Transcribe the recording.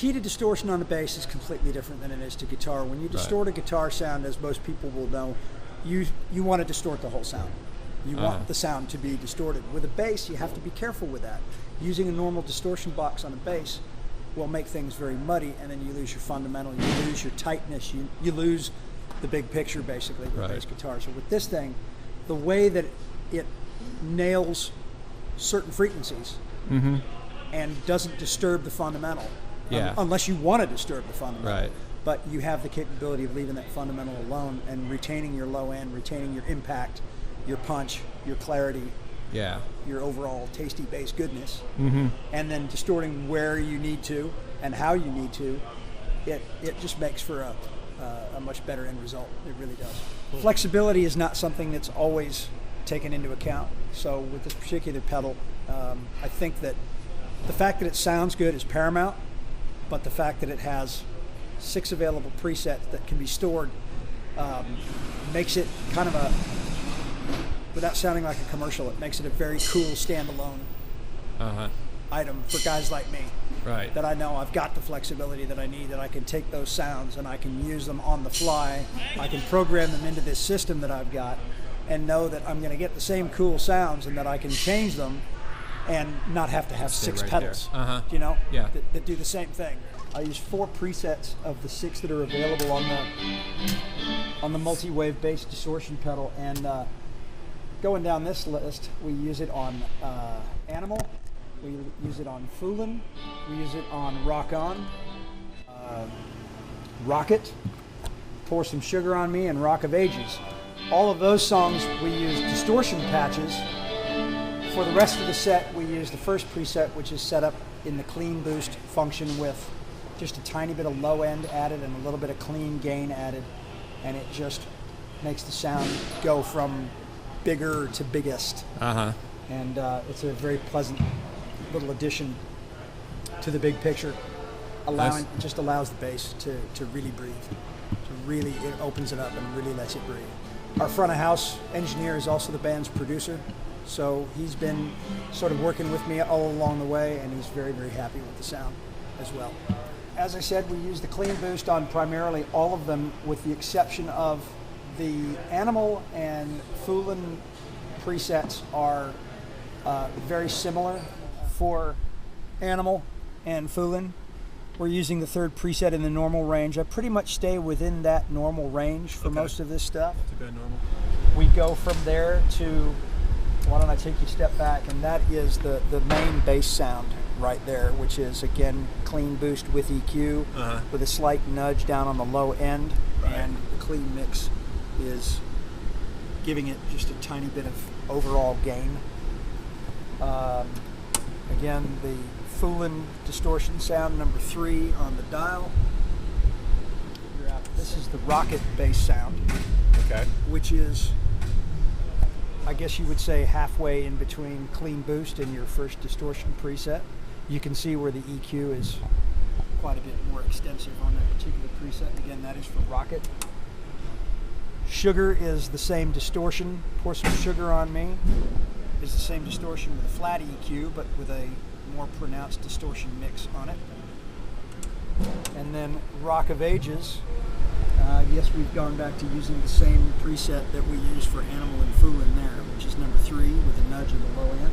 key to distortion on the bass is completely different than it is to guitar. When you distort a guitar sound, as most people will know, you want to distort the whole sound. You want the sound to be distorted. With a bass, you have to be careful with that. Using a normal distortion box on a bass will make things very muddy, and then you lose your fundamental, you lose your tightness, you lose the big picture, basically, with bass guitar. So with this thing, the way that it nails certain frequencies and doesn't disturb the fundamental, unless you want to disturb the fundamental, but you have the capability of leaving that fundamental alone and retaining your low end, retaining your impact, your punch, your clarity, your overall tasty bass goodness, and then distorting where you need to and how you need to. It just makes for a much better end result. It really does. Flexibility is not something that's always taken into account. So with this particular pedal, I think that the fact that it sounds good is paramount, but the fact that it has 6 available presets that can be stored makes it kind of a, without sounding like a commercial, it makes it a very cool standalone item for guys like me. That I know I've got the flexibility that I need, that I can take those sounds and I can use them on the fly. I can program them into this system that I've got and know that I'm going to get the same cool sounds and that I can change them and not have to have 6 pedals, you know, that do the same thing. I use 4 presets of the 6 that are available on the multi-wave bass distortion pedal, and going down this list, we use it on Animal, we use it on Foolin', we use it on Rock On, Rocket, Pour Some Sugar on Me, and Rock of Ages. All of those songs we use distortion patches. For the rest of the set, we use the first preset, which is set up in the clean boost function with just a tiny bit of low end added and a little bit of clean gain added, and it just makes the sound go from bigger to biggest. And it's a very pleasant little addition to the big picture. It just allows the bass to really breathe. It opens it up and really lets it breathe. Our front of house engineer is also the band's producer, so he's been sort of working with me all along the way, and he's very, very happy with the sound as well. As I said, we use the clean boost on primarily all of them, with the exception of the Animal and Foolin' presets are very similar. For Animal and Foolin', we're using the 3rd preset in the normal range. I pretty much stay within that normal range for most of this stuff. Too bad normal. We go from there to, why don't I take you a step back, and that is the main bass sound right there, which is, again, clean boost with EQ, with a slight nudge down on the low end, and the clean mix is giving it just a tiny bit of overall gain. Again, the Foolin' distortion sound, number 3 on the dial. This is the Rocket bass sound, which is, I guess you would say, halfway in between clean boost and your first distortion preset. You can see where the EQ is quite a bit more extensive on that particular preset. Again, that is for Rocket. Sugar is the same distortion. Pour Some Sugar on Me is the same distortion with a flat EQ, but with a more pronounced distortion mix on it. And then Rock of Ages, yes, we've gone back to using the same preset that we use for Animal and Foolin' there, which is number 3 with a nudge in the low end.